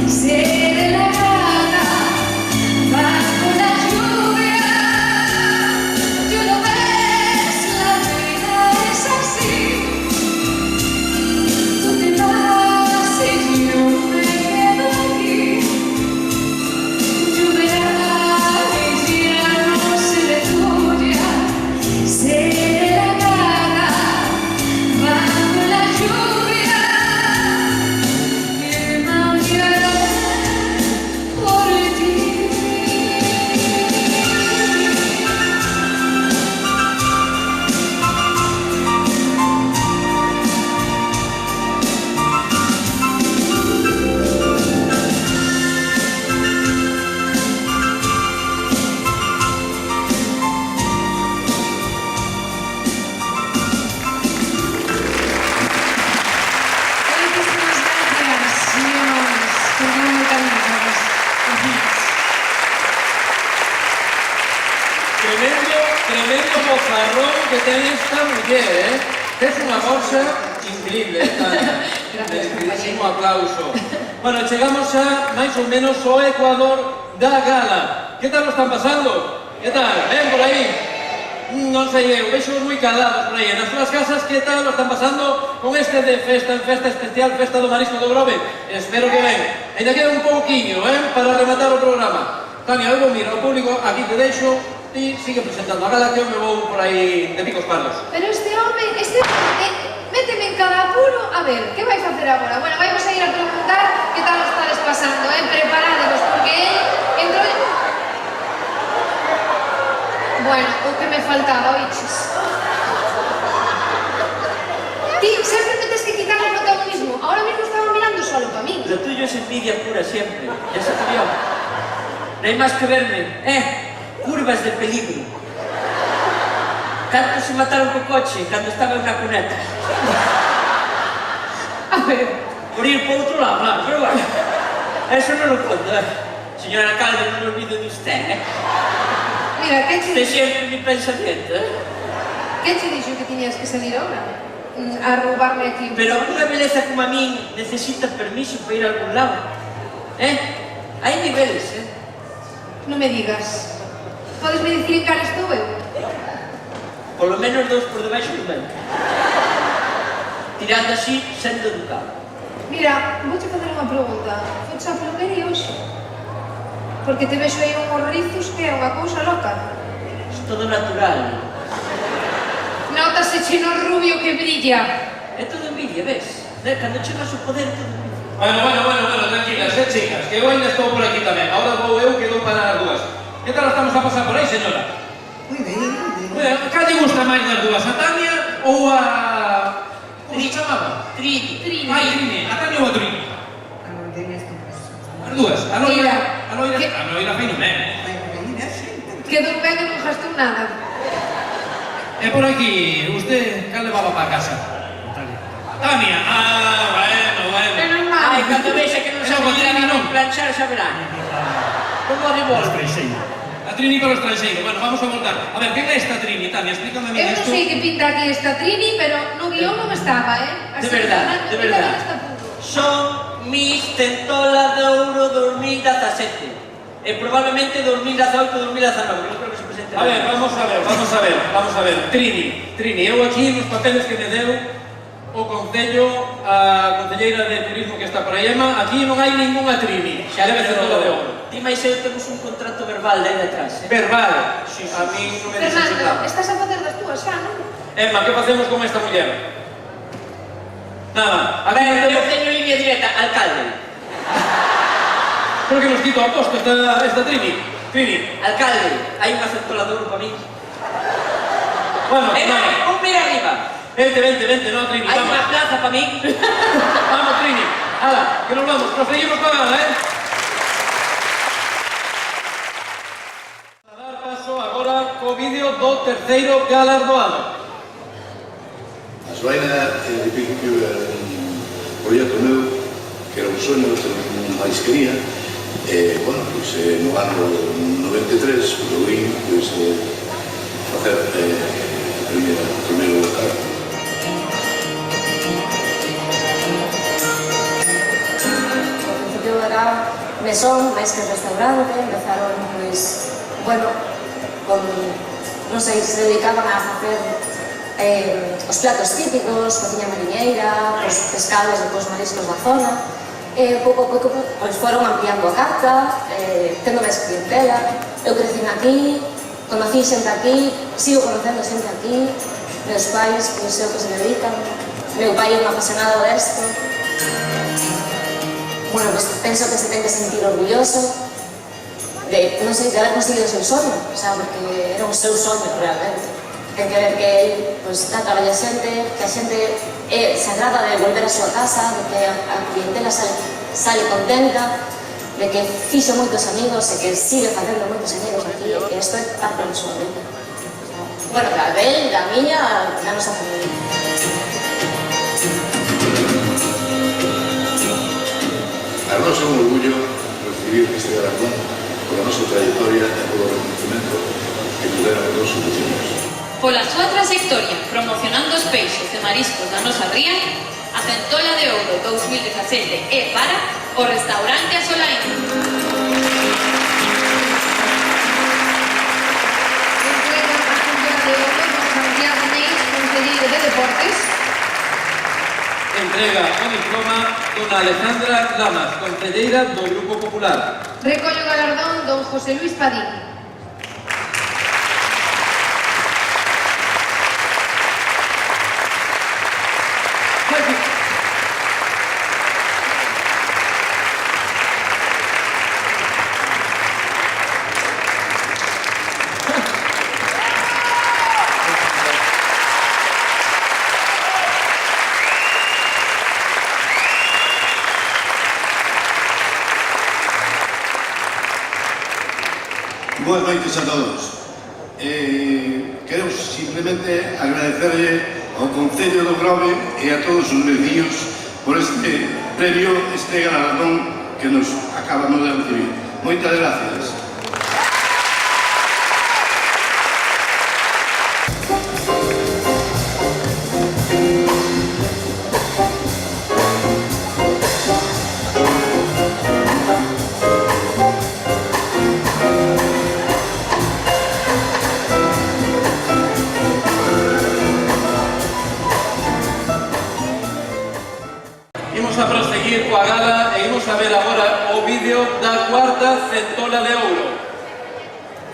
seré la gata bajo la lluvia. Tú lo ves, la vida es así. Tú te vas y yo me quedo aquí. Lloverá que ya no seré tuya, seré la gata bajo la lluvia y maullaré por ti. Muchísimas gracias, señores. Fernando Cañizares.
Tremendo bozarrón que ten esta muller, Es unha bolsa increíble, Tania. Merecidísimo aplauso. Bueno, chegamos xa máis ou menos ao Ecuador da gala. Que tal lo están pasando? Que tal? Ven por aí? Non sei eu, vexo moi calados por aí. Nas súas casas, que tal lo están pasando con este de festa, en festa especial, festa do Marisco do Grove? Espero que ben. Ainda queda un pouquiño, para rematar o programa. Tania, eu vou mirar ao público, aquí te deixo, e sigue presentando a gala que eu me vou por aí de picos pardos.
Pero este home, méteme en cada apuro. A ver, que vai facer agora? Bueno, vamos a ir a preguntar que tal os estades pasando, Preparadevos, porque él entrou... Bueno, o que me faltaba, oiches. Ti, sempre me tes que quitar el protagonismo. Ahora mismo estaba mirando solo para mí.
Lo tuyo es envidia pura siempre, ya se te vio. No hay más que verme, curvas de peligro. Tanto se mataron con coche cuando estaba en una cuneta.
A ver.
Por ir por otro lado, claro, pero bueno. Eso no lo cuento, Señor alcalde, no me olvido de usted,
Mira, que
Usted siempre en mi pensamiento,
Que te dixo que tiñas que salir ahora? A roubarme aquí.
Pero una belleza como a mí necesita permiso para ir a algún lado. Hay niveles,
Non me digas. Podesme dicir en cara estou eu?
Por lo menos 2 por debaixo do medio. Tirando así, sendo educado.
Mira, vouche fazer unha pregunta. Foches a peluquería hoxe? Porque te vexo aí unhos rizos que é unha cousa loca.
Es todo natural.
Nótase cheno rubio que brilla.
É todo envidia, ves? Cando chegas ao poder, todo envidia.
Bueno, tranquilas, chicas, que eu ainda estou por aquí tamén. Ahora vou eu que dou para as dúas. Que tal estamos a pasar por aí, señora? Cal lle gusta máis das dúas, a Tania ou a... Como se chamaba?
Trini.
Ai, Trini. A Tania ou a Trini? As dúas. A Loira fai non é.
Quedou ben e non gastou nada.
E por aquí, usted cal levaba para casa? Tania. Bueno.
Menos mal.
Ai, cando vexa que non sabe planchar, xa verá. Como a revolve.
A Trini para o estranxeiro. Bueno, vamos a voltar. A ver, quen é esta Trini, Tania? Explícame a mí
Eu non
isto.
sei que pinta aquí esta Trini, pero no guión non estaba,
De verdad. Son Miss Centola de Ouro 2017. E probablemente 2018 2019, non creo que se presente.
A ver, vamos a ver. Trini, eu aquí nos papeles que me deu o Concello, a Concelleira de Turismo que está por aí, Ema, aquí non hai ninguna Trini. Xa debe ser toda de ouro.
Ti máis eu temos un contrato verbal de aí detrás.
Verbal? A mí non me dixo
Fernando,
nada.
estás a facer das túas xa, non?
Emma, que facemos con esta muller? Nada.
A ver, eu teño línea directa, alcalde.
Creo que nos quito a posto esta Trini.
Alcalde, hai unha centola de ouro para mí.
Bueno,
un mira arriba.
Vente, no, Trini,
hai
vamos.
unha plaza para mí.
Vamos, Trini. Hala, que nos vamos. Nos seguimos con ela, A dar paso agora co vídeo do terceiro galardoado.
A Soaina, en principio, era un proxecto meu, que era un soño, que non máis quería. Bueno, pois no ano 93, eu vim facer o primeiro local.
Ao principio era mesón, máis que restaurante, empezaron, pois, bueno, con, non sei, se dedicaban a facer os platos típicos, cociña mariñeira, os pescados e os mariscos da zona. Pouco a pouco pois, foron ampliando a carta, tendo máis clientela. Eu crecín aquí, conocí xente aquí, sigo conocendo xente aquí, meus pais, pois eu que se dedican. Meu pai é un apasionado desto. Bueno, pois penso que se ten que sentir orgulloso de, non sei, de haber conseguido o seu soño, o sea, porque era un seu soño realmente. Ten que ver que ele dá traballo a xente, que a xente se agrada de volver a súa casa, de que a clientela sale contenta, de que fixo moitos amigos e que sigue facendo moitos amigos aquí, e que isto é parte da súa vida. Bueno, da del, da miña, da nosa familia.
Para nós é un orgullo recibir este galardón por a nosa trayectoria e polo reconocimento que nos deran os nosos vecinos.
Pola súa trayectoria promocionando os peixes e mariscos da nosa ría, a Centola de Ouro 2017 é para o restaurante A Solaina.
Entrega a Centola de Ouro don Santiago Neis, concelleiro de Deportes.
Entrega o diploma dona Alejandra Lamas, concelleira do Grupo Popular.
Recollo galardón don José Luis Padín.
Boas noites a todos. Queremos simplemente agradecerle ao Concello do Grove e a todos os veciños por este premio, este galardón que nos acabamos de recibir. Moitas gracias.
Imos a proseguir coa gala e imos a ver agora o vídeo da cuarta Centola de Ouro.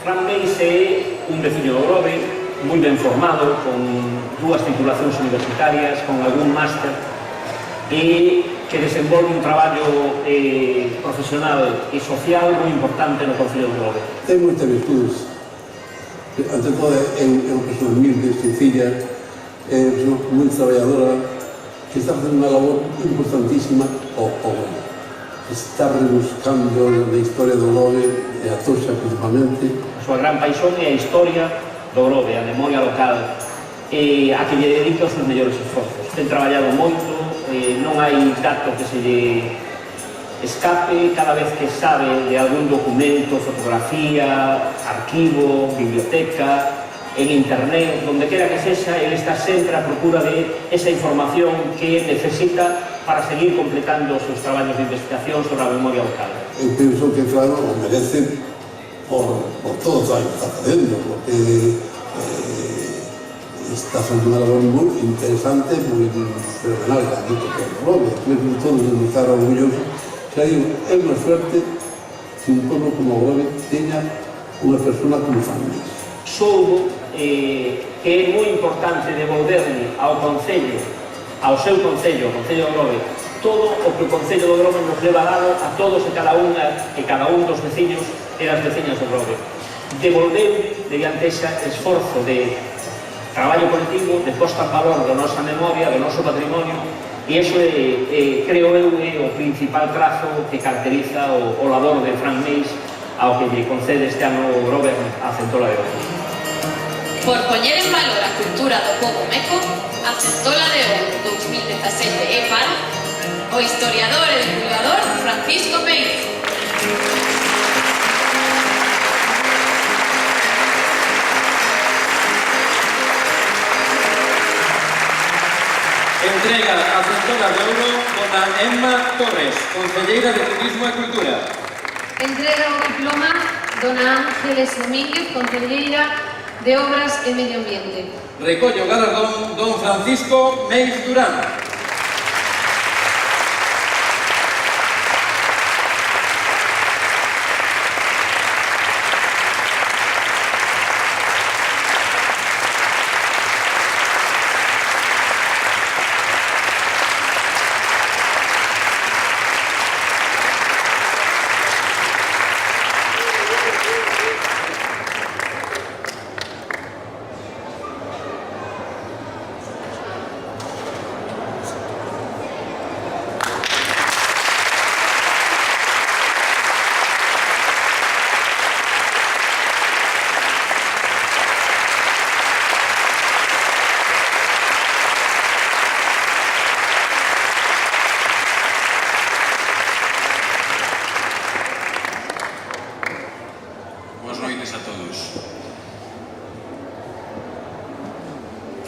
Fran Meis é un veciño do Grove, moi ben formado, con dúas titulacións universitarias, con algún máster, e que desenvolve un traballo profesional e social moi importante no Concello do Grove.
Ten moitas virtudes. ante todo é unha persona humilde, sencilla, é unha persona moi traballadora, que está facendo unha labor importantísima ao Grove. Está rebuscando na historia do Grove, e a Toxa principalmente.
A súa gran paixón é a historia do Grove, a memoria local, e a que lle dedica os seus mellores esforzos. Ten traballado moito, non hai dato que se lle escape cada vez que sabe de algún documento, fotografía, arquivo, biblioteca, en internet, donde quera que sexa, ele está sempre a procura de esa información que necesita para seguir completando os seus traballos de investigación sobre a memoria local.
Eu penso que, claro, o merece por todo o traballo que está facendo, porque está facendo unha labor moi interesante, moi fenomenal, aquí porque o Grove, creo que todos nos estar orgullosos. Xa digo, é unha suerte que un pueblo como o Grove teña unha persona como familia.
Soubo que é moi importante devolverle ao Concello, ao seu Concello, o Concello do Grove, todo o que o Concello do Grove nos leva dado a todos e cada un dos veciños e das veciñas do Grove. Devolveu, mediante ese esforzo de traballo colectivo, de posta en valor da nosa memoria, do noso patrimonio, e iso creo eu, é o principal trazo que caracteriza o labor de Fran Meis ao que lle concede este ano o Grove a Centola de Ouro.
Por poñer en valor a cultura do pobo meco, a Centola de Ouro 2017 é para o historiador e divulgador Francisco Meis.
Entrega a Centola de Ouro dona Emma Torres, Concelleira de Turismo e Cultura.
Entrega o diploma dona Ángeles Domínguez, Concelleira de Obras e Medio Ambiente.
Recolle o galardón don Francisco Meis Durán.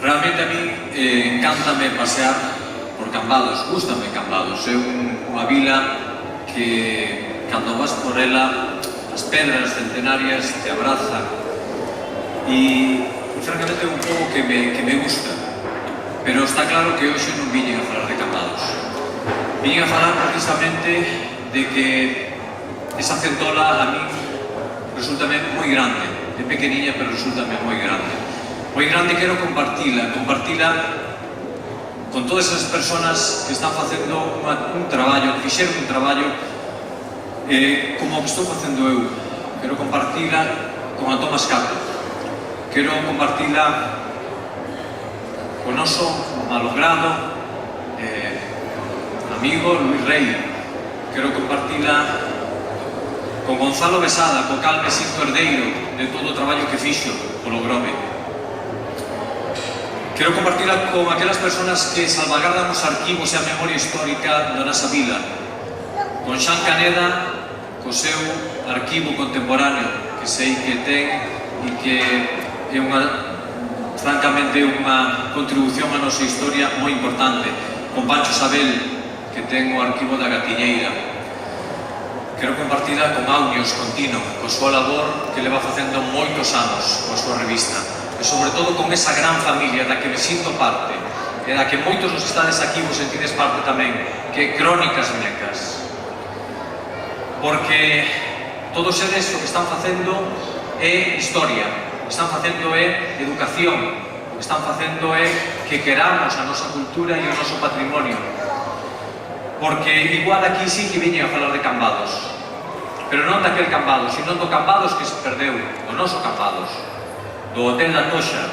Realmente a mí encántame pasear por Cambados, gústame Cambados, é unha vila que cando vas por ela as pedras centenarias te abrazan e francamente é un pouco que me gusta, pero está claro que hoxe non viñen a falar de Cambados, viñen a falar precisamente de que esa Centola a mí resultame moi grande, é pequeniña pero resultame moi grande. Moi grande, quero compartila con todas esas personas que están facendo un traballo, que fixeron un traballo como o que estou facendo eu. Quero compartila con Antón Mascato, quero compartila con noso malogrado amigo Luis Rey, quero compartila con Gonzalo Besada, co cal me sinto herdeiro de todo o traballo que fixo polo Grove. Quero compartirla con aquelas persoas que salvagardan os arquivos e a memoria histórica da nosa vila, con Xan Caneda, co seu arquivo contemporáneo, que sei que ten e que é francamente unha contribución á nosa historia moi importante, con Pancho Sabel, que ten o arquivo da Gatiñeira. Quero compartirla con Aunios Contino, coa súa labor que leva facendo moitos anos coa súa revista, e sobre todo con esa gran familia da que me sinto parte e da que moitos dos que estades aquí vos sentides parte tamén, que é Crónicas Mecas, porque todos eles o que están facendo é historia, o que están facendo é educación, o que están facendo é que queramos a nosa cultura e o noso patrimonio, porque igual aquí sí que viñen a falar de Cambados, pero non daquel Cambados, sino do Cambados que se perdeu, do noso Cambados.
do Hotel da Toxa,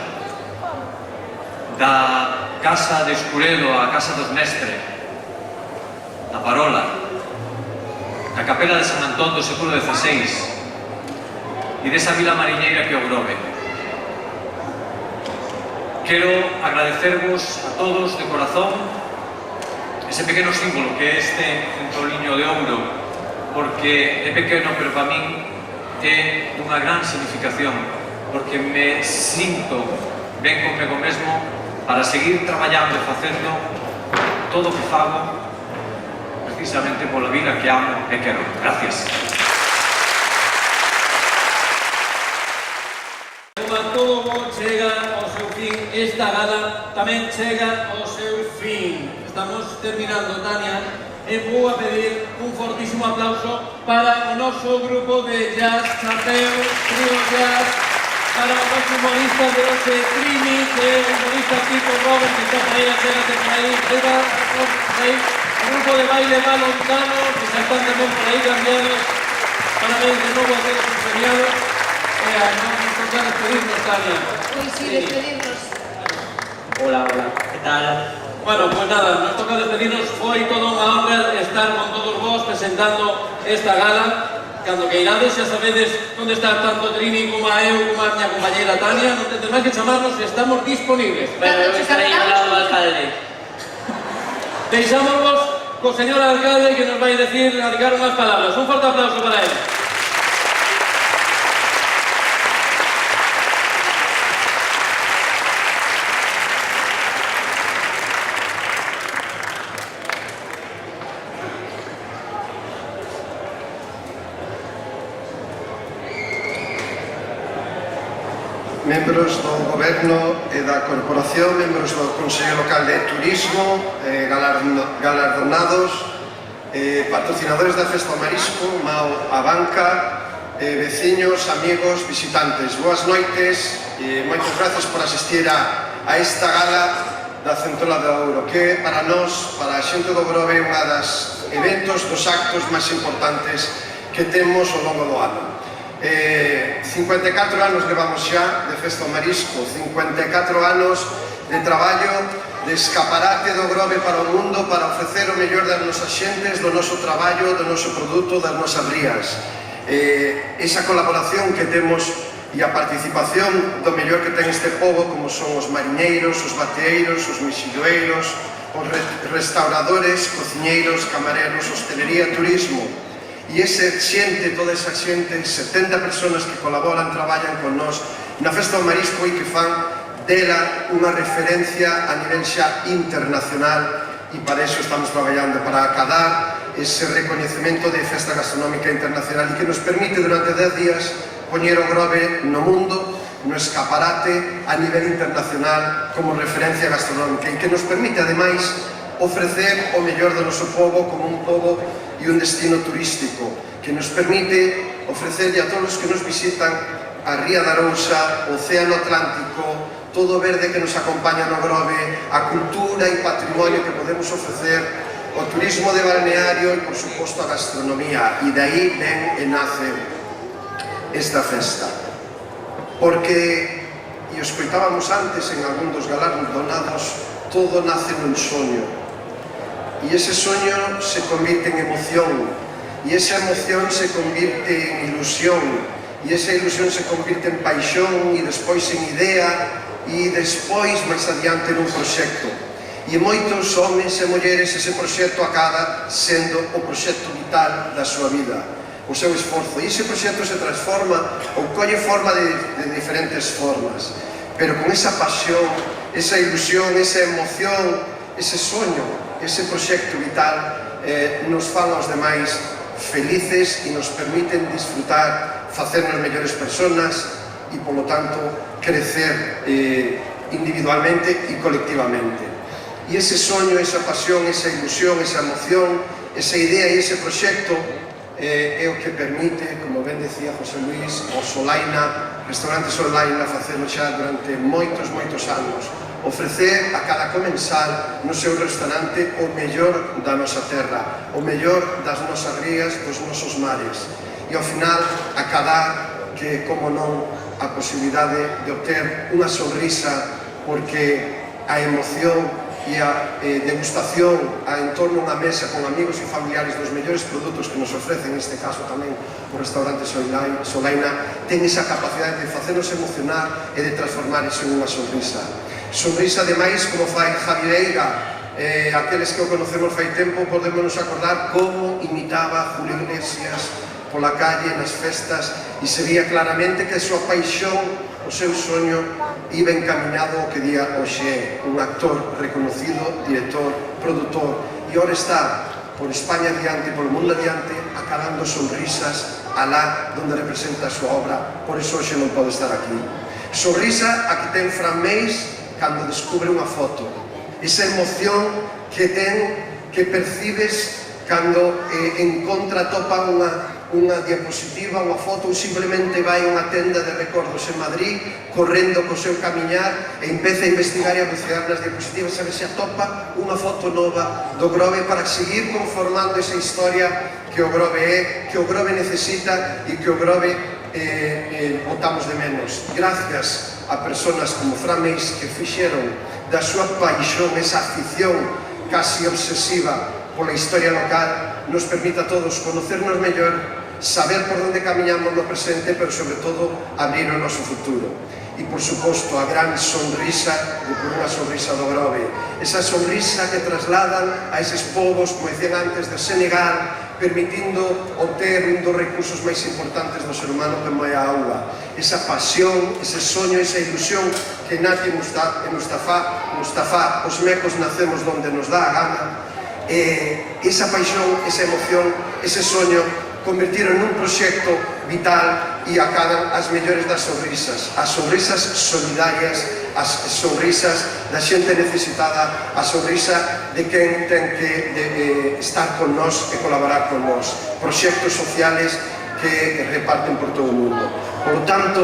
da Casa de Escuredo, a Casa dos Mestres, da Parola, da Capela de San Antón do século XVI e desa vila mariñeira que é o Grove. Quero agradecervos a todos de corazón ese pequeno símbolo que é este centoliño de ouro, porque é pequeno, pero para min é dunha gran significación, porque me sinto ben conmigo mesmo para seguir traballando e facendo todo o que fago precisamente pola vida que amo e quero. Gracias.
Todo chega ao seu fin, esta gala tamén chega ao seu fin. Estamos terminando, Tania, e vou a pedir un fortísimo aplauso para o noso grupo de jazz, Chapeu, Trío Jazz, para o noso humorista de hoxe, Trini, que é o humorista Kiko Robert, que está por aí, acérate por aí, o grupo de baile Valontano, que xa están tamén por aí cambiados. Parabéns de novo a todos os premiados. Nos toca despedirnos, Tania.
Pois sí, despedirnos.
Hola, ¿qué tal? Bueno, pues nada, nos toca despedirnos. Foi toda unha honra estar con todos vos presentando esta gala. Cando que irades, xa sabedes onde está tanto Trini como a eu, como a miña compañera Tania. Non tedes máis que chamarnos e estamos disponibles.
Bueno, eu estarei ao lado do alcalde.
Deixámonos co señor alcalde que nos vai decir, dedicar unhas palabras. Un forte aplauso para él.
Membros do Goberno e da Corporación, membros do Consello Local de Turismo, galardonados, patrocinadores da Festa do Marisco, Mao a Banca, veciños, amigos, visitantes. Boas noites e moitas gracias por asistir a esta gala da Centola de Ouro, que para nós, para a xente do Grove, é unha das eventos, dos actos máis importantes que temos ao longo do ano. 54 anos levamos xa de Festa ao Marisco, 54 anos de traballo, de escaparate do Grove para o mundo, para ofrecer o mellor das nosas xentes, do noso traballo, do noso produto, das nosas rías. Esa colaboración que temos e a participación do mellor que ten este pobo, como son os mariñeiros, os bateeiros, os mexilloeiros, os restauradores, cociñeiros, camareros, hostelería, turismo. E esa xente, toda esa xente, 70 personas que colaboran, traballan con nós na Festa do Marisco e que fan dela unha referencia a nivel xa internacional, e para eso estamos traballando, para acadar ese recoñecemento de Festa Gastronómica Internacional e que nos permite durante 10 días poñer o Grove no mundo, no escaparate a nivel internacional como referencia gastronómica e que nos permite ademais ofrecer o mellor do noso pobo como un pobo e un destino turístico, que nos permite ofrecerlle a todos os que nos visitan a Ría da Arousa, o Océano Atlántico, todo o verde que nos acompaña no Grove, a cultura e patrimonio que podemos ofrecer, o turismo de balneario e, por suposto, a gastronomía. E dai ven e nace esta festa. Porque, e o escoitábamos antes en algún dos galardonados, todo nace nun soño. E ese soño se convirte en emoción, e esa emoción se convirte en ilusión, e esa ilusión se convirte en paixón, e despois en idea, e despois, máis adiante, nun proxecto. E moitos homes e mulleres ese proxecto acaba sendo o proxecto vital da súa vida, o seu esforzo. E ese proxecto se transforma ou colle forma de diferentes formas, pero con esa pasión, esa ilusión, esa emoción, ese soño, ese proxecto vital nos fan aos demais felices e nos permiten disfrutar, facernos mellores personas e, polo tanto, crecer individualmente e colectivamente. E ese soño, esa pasión, esa ilusión, esa emoción, esa idea e ese proxecto é o que permite, como ben decía José Luis, o Solaina, restaurante Solaina, facelo xa durante moitos anos, ofrecer a cada comensal no seu restaurante o mellor da nosa terra, o mellor das nosas rías, dos nosos mares, e ao final acadar que, como non, a posibilidade de obter unha sonrisa, porque a emoción e a degustación en torno a unha mesa con amigos e familiares dos mellores produtos que nos ofrecen, neste caso tamén o restaurante Solaina, ten esa capacidade de facernos emocionar e de transformar iso en unha sonrisa. Sonrisa, ademais, como fai Javi Veiga, aqueles que o conocemos fai tempo, podemos acordar como imitaba Julio Iglesias pola calle, nas festas, e se vía claramente que a súa paixón, o seu soño, iba encaminado ao que día hoxe é un actor reconocido, director, produtor, e ora está por España adiante, por o mundo adiante, acabando sonrisas alá donde representa a súa obra. Por iso hoxe non pode estar aquí. Sonrisa a que ten Fran Meis cando descubre unha foto, esa emoción que ten, que percibes cando encontra, topa unha diapositiva, unha foto, ou simplemente vai a unha tenda de recordos en Madrid, correndo co seu camiñar, e empeza a investigar e a bucear nas diapositivas, a ver se atopa unha foto nova do Grove para seguir conformando esa historia que o Grove é, que o Grove necesita e que o Grove botamos de menos. Gracias a personas como Fran Meis que fixeron da súa paixón, esa afición casi obsesiva pola historia local, nos permite a todos conocernos mellor, saber por onde camiñamos no presente, pero sobre todo abrir o noso futuro. E, por suposto, a gran sonrisa, por unha sonrisa do Grove, esa sonrisa que trasladan a eses povos, como decían antes, de Senegal, permitindo obter un dos recursos máis importantes do ser humano, como é a auga. Esa pasión, ese soño, esa ilusión que nace en Mustafa, os mecos nacemos donde nos dá a gana, esa paixón, esa emoción, ese soño convertiron nun proxecto vital e acadan as mellores das sonrisas, as sonrisas solidarias, as sonrisas da xente necesitada, a sonrisa de quen ten que estar con nós e colaborar con nós, proxectos sociales que reparten por todo o mundo. Por lo tanto,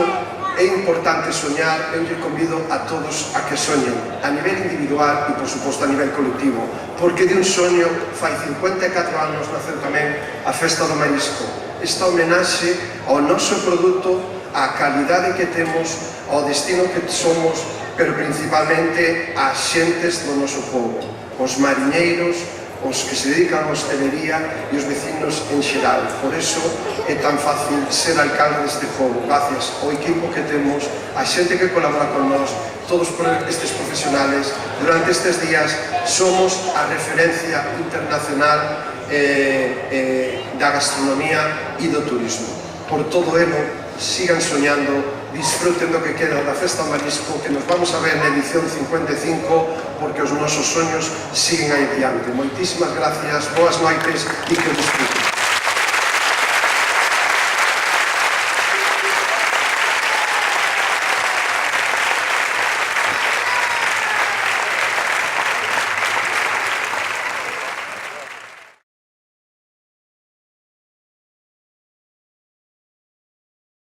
é importante soñar, eu lle convido a todos a que soñen, a nivel individual e, por suposto, a nivel colectivo, porque de un soño fai 54 anos naceu tamén a Festa do Marisco, esta homenaxe ao noso produto, á calidade que temos, ao destino que somos, pero principalmente ás xentes do noso povo, os mariñeiros, os que se dedican a hostelería e os vecinos en xeral. Por eso é tan fácil ser alcalde deste povo, gracias ao equipo que temos, a xente que colabora con nós, todos estes profesionales. Durante estes días somos a referencia internacional da gastronomía e do turismo. Por todo elo, sigan soñando, disfruten do que queda da Festa do Marisco, que nos vamos a ver na edición 55, porque os nosos soños siguen aí diante. Moitísimas gracias, boas noites e que os disfruten.